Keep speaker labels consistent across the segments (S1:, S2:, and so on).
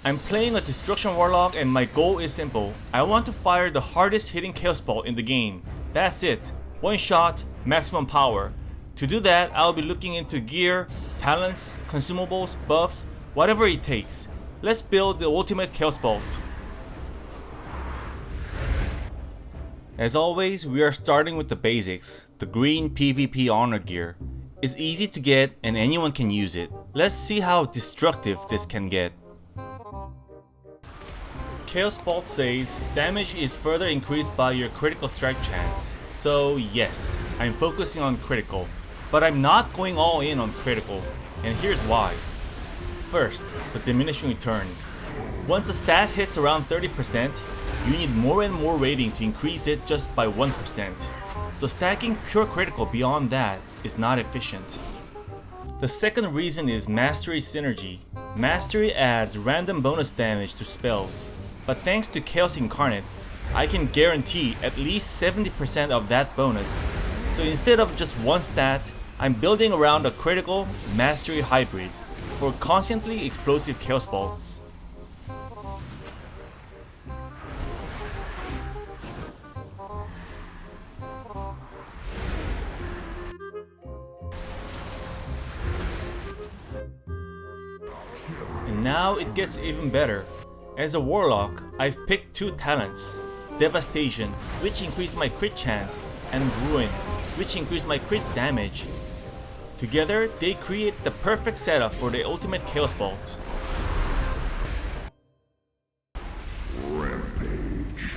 S1: I'm playing a Destruction Warlock and my goal is simple. I want to fire the hardest hitting Chaos Bolt in the game. That's it. One shot, maximum power. To do that, I'll be looking into gear, talents, consumables, buffs, whatever it takes. Let's build the ultimate Chaos Bolt. As always, we are starting with the basics, the green PvP honor gear. It's easy to get and anyone can use it. Let's see how destructive this can get. Chaos Bolt says damage is further increased by your critical strike chance. So yes, I'm focusing on critical, but I'm not going all in on critical, and here's why. First, the diminishing returns. Once a stat hits around 30%, you need more and more rating to increase it just by 1%. So stacking pure critical beyond that is not efficient. The second reason is Mastery Synergy. Mastery adds random bonus damage to spells, but thanks to Chaos Incarnate, I can guarantee at least 70% of that bonus. So instead of just one stat, I'm building around a critical Mastery hybrid for constantly explosive Chaos Bolts. And now it gets even better. As a Warlock, I've picked two talents. Devastation, which increases my crit chance, and Ruin, which increases my crit damage. Together, they create the perfect setup for the ultimate Chaos Bolt.
S2: Rampage.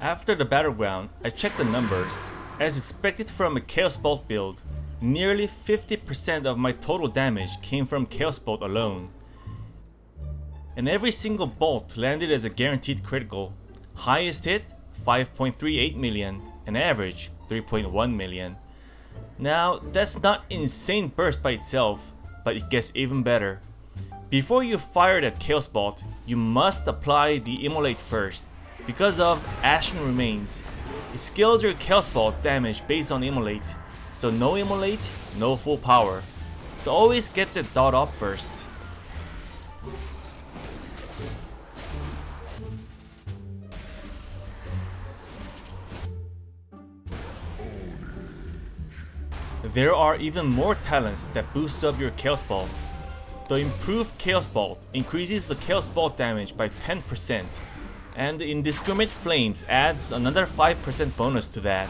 S1: After the battleground, I checked the numbers. As expected from a Chaos Bolt build, nearly 50% of my total damage came from Chaos Bolt alone. And every single bolt landed as a guaranteed critical. Highest hit, 5.38 million, and average, 3.1 million. Now, that's not an insane burst by itself, but it gets even better. Before you fire that Chaos Bolt, you must apply the Immolate first. Because of Ashen Remains, it scales your Chaos Bolt damage based on Immolate, so no Immolate, no full power. So always get that dot up first. There are even more talents that boost up your Chaos Bolt. The improved Chaos Bolt increases the Chaos Bolt damage by 10%, and the Indiscriminate Flames adds another 5% bonus to that.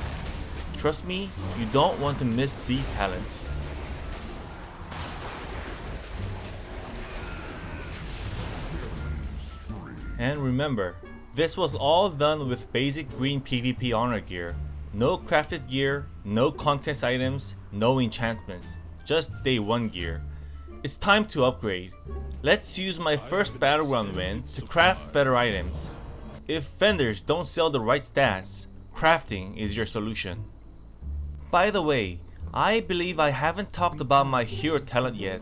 S1: Trust me, you don't want to miss these talents. And remember, this was all done with basic green PvP honor gear. No crafted gear, no conquest items, no enchantments, just day 1 gear. It's time to upgrade. Let's use my first battleground win to craft better items. If vendors don't sell the right stats, crafting is your solution. By the way, I believe I haven't talked about my hero talent yet.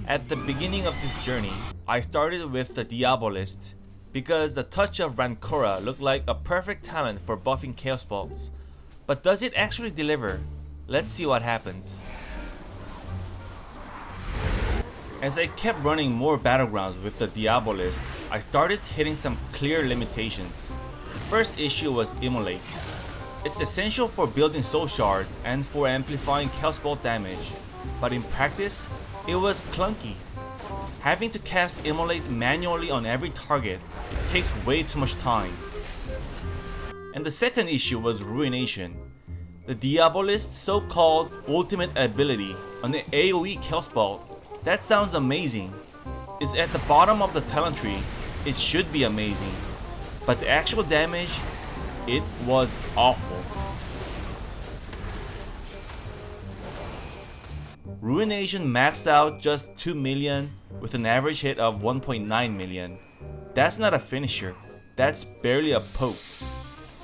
S1: At the beginning of this journey, I started with the Diabloist because the touch of Rancora looked like a perfect talent for buffing Chaos Bolts. But does it actually deliver? Let's see what happens. As I kept running more battlegrounds with the Diabloist, I started hitting some clear limitations. The first issue was Immolate. It's essential for building soul shards and for amplifying Chaos Bolt damage, but in practice, it was clunky. Having to cast Immolate manually on every target, it takes way too much time. And the second issue was Ruination. The Diabolist's so-called ultimate ability on the AoE Chaos Bolt, that sounds amazing. It's at the bottom of the talent tree, it should be amazing. But the actual damage, it was awful. Ruination maxed out just 2 million with an average hit of 1.9 million. That's not a finisher, that's barely a poke.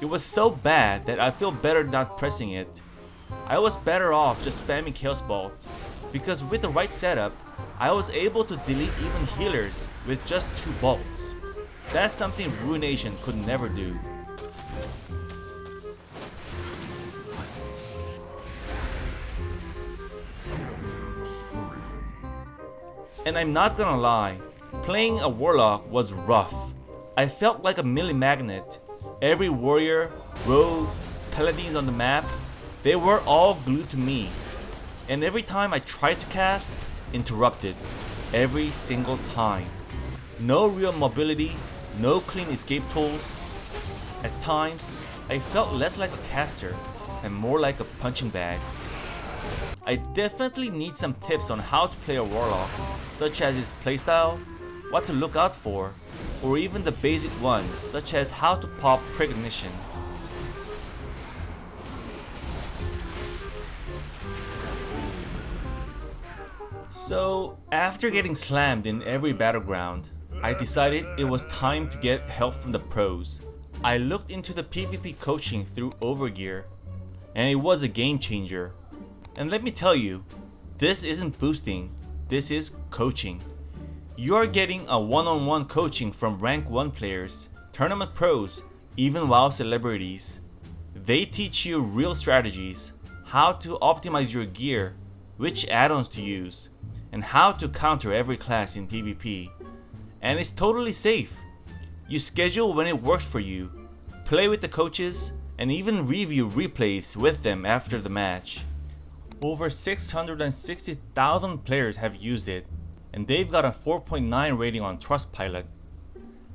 S1: It was so bad that I feel better not pressing it. I was better off just spamming Chaos Bolt, because with the right setup, I was able to delete even healers with just 2 bolts. That's something Ruination could never do. And I'm not gonna lie, Playing a Warlock was rough. I felt like a melee magnet. Every warrior, rogue, paladins on the map, they were all glued to me. And every time I tried to cast, interrupted. Every single time. No real mobility, no clean escape tools. At times, I felt less like a caster and more like a punching bag. I definitely need some tips on how to play a Warlock, such as his playstyle, what to look out for, or even the basic ones such as how to pop Precognition. So after getting slammed in every battleground, I decided it was time to get help from the pros. I looked into the PvP coaching through Overgear, and it was a game changer. And let me tell you, this isn't boosting, this is coaching. You are getting a one-on-one coaching from rank 1 players, tournament pros, even WoW celebrities. They teach you real strategies, how to optimize your gear, which add-ons to use, and how to counter every class in PvP. And it's totally safe. You schedule when it works for you, play with the coaches, and even review replays with them after the match. Over 660,000 players have used it, and they've got a 4.9 rating on Trustpilot.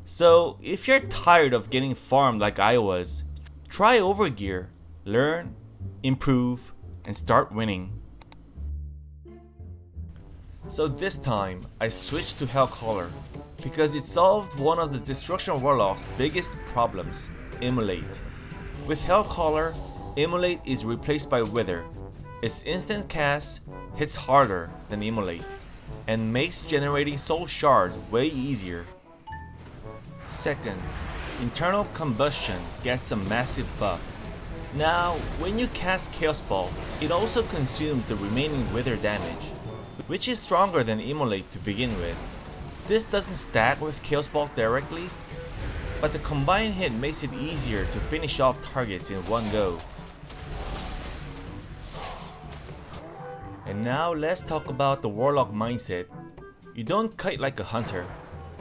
S1: So if you're tired of getting farmed like I was, try Overgear, learn, improve, and start winning. So this time, I switched to Hellcaller, because it solved one of the Destruction Warlock's biggest problems, Immolate. With Hellcaller, Immolate is replaced by Wither. Its instant cast hits harder than Immolate, and makes generating soul shards way easier. Second, internal combustion gets a massive buff. Now, when you cast Chaos Ball, it also consumes the remaining Wither damage, which is stronger than Immolate to begin with. This doesn't stack with Chaos Ball directly, but the combined hit makes it easier to finish off targets in one go. And now let's talk about the Warlock mindset. You don't kite like a hunter.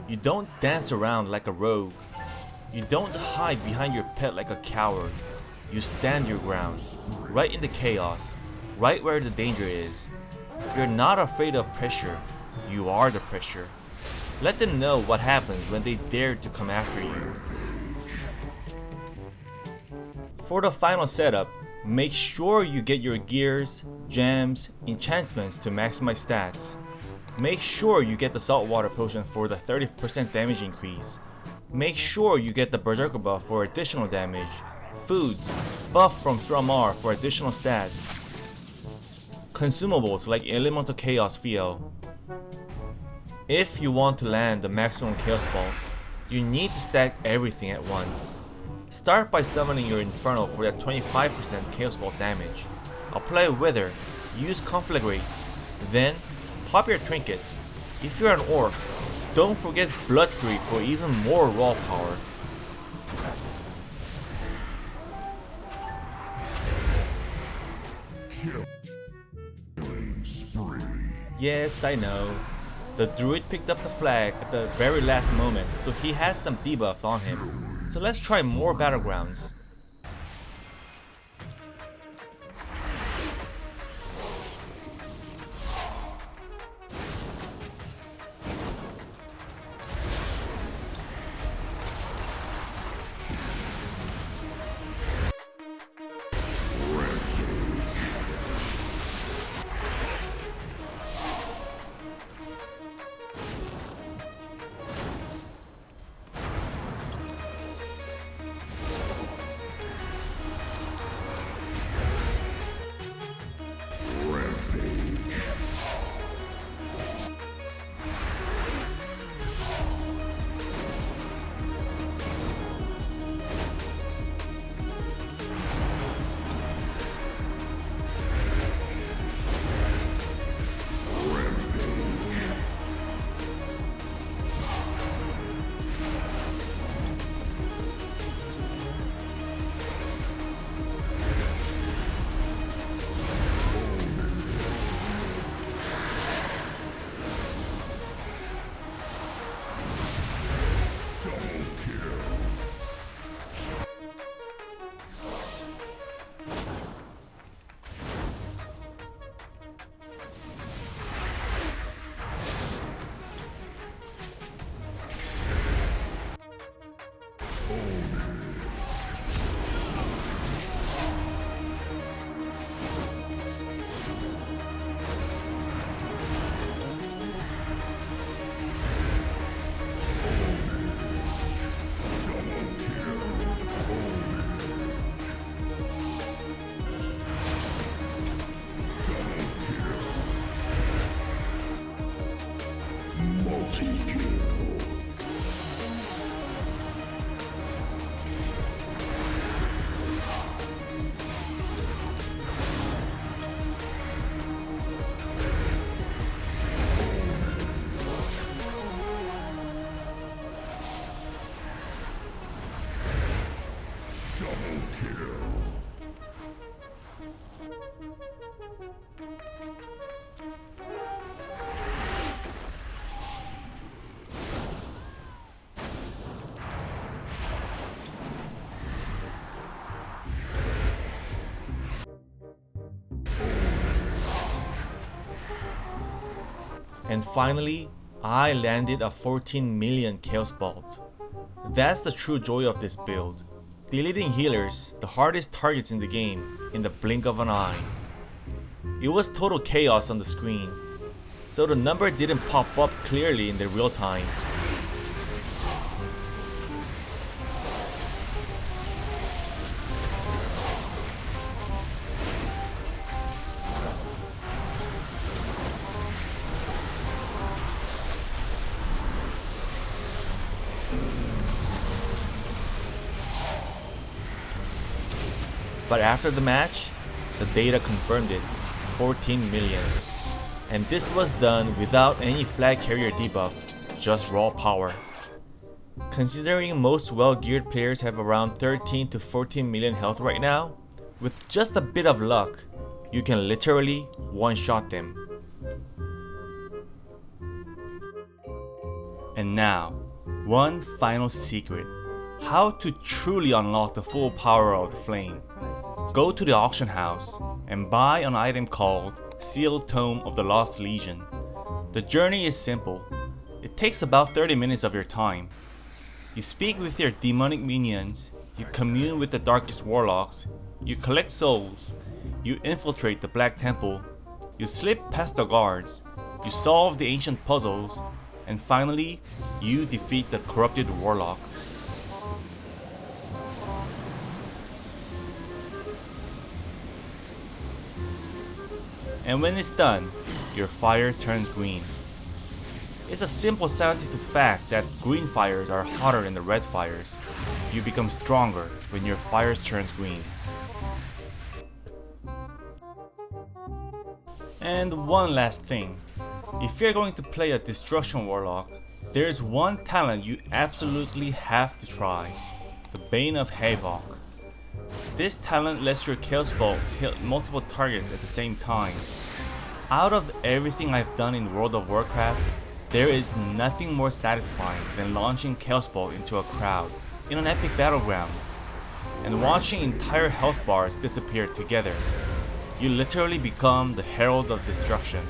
S1: You don't dance around like a rogue. You don't hide behind your pet like a coward. You stand your ground, right in the chaos, right where the danger is. You're not afraid of pressure. You are the pressure. Let them know what happens when they dare to come after you. For the final setup, make sure you get your gears, gems, enchantments to maximize stats. Make sure you get the saltwater potion for the 30% damage increase. Make sure you get the Berserker buff for additional damage. Foods, buff from Stramar for additional stats. Consumables like Elemental Chaos Feel. If you want to land the maximum Chaos Bolt, you need to stack everything at once. Start by summoning your Inferno for that 25% Chaos Bolt damage. Apply Wither, use Conflagrate, then pop your Trinket. If you're an Orc, don't forget Blood Fury for even more raw power. Yes, I know. The druid picked up the flag at the very last moment, so he had some debuff on him. So let's try more battlegrounds. And finally, I landed a 14 million Chaos Bolt. That's the true joy of this build. Deleting healers, the hardest targets in the game, in the blink of an eye. It was total chaos on the screen, so the number didn't pop up clearly in the real time. But after the match, the data confirmed it, 14 million. And this was done without any flag carrier debuff, just raw power. Considering most well-geared players have around 13 to 14 million health right now, with just a bit of luck, you can literally one-shot them. And now, one final secret. How to truly unlock the full power of the flame. Go to the auction house and buy an item called Sealed Tome of the Lost Legion. The journey is simple. It takes about 30 minutes of your time. You speak with your demonic minions, you commune with the darkest warlocks, you collect souls, you infiltrate the Black Temple, you slip past the guards, you solve the ancient puzzles, and finally, you defeat the corrupted warlock. And when it's done, your fire turns green. It's a simple scientific fact that green fires are hotter than the red fires. You become stronger when your fire turns green. And one last thing. If you're going to play a Destruction Warlock, there's one talent you absolutely have to try. The Bane of Havoc. This talent lets your Chaos Bolt hit multiple targets at the same time. Out of everything I've done in World of Warcraft, there is nothing more satisfying than launching Chaos Bolt into a crowd in an epic battleground and watching entire health bars disappear together. You literally become the Herald of Destruction.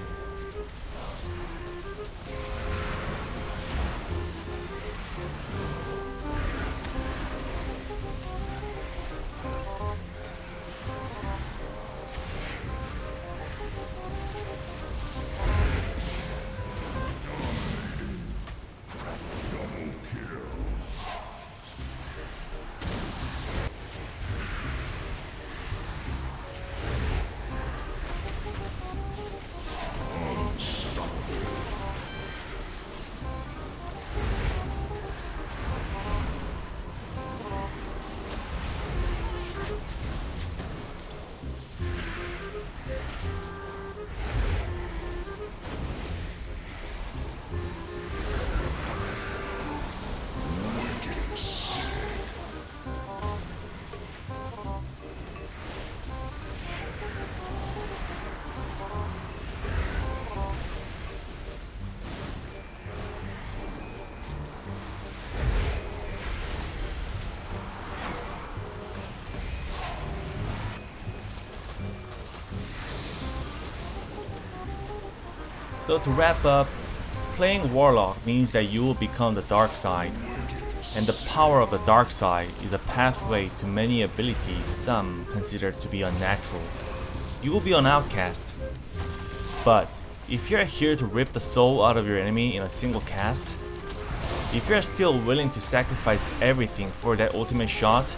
S1: So to wrap up, playing Warlock means that you will become the dark side, and the power of the dark side is a pathway to many abilities some consider to be unnatural. You will be an outcast, but if you're here to rip the soul out of your enemy in a single cast, if you're still willing to sacrifice everything for that ultimate shot,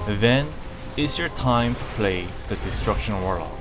S1: then it's your time to play the Destruction Warlock.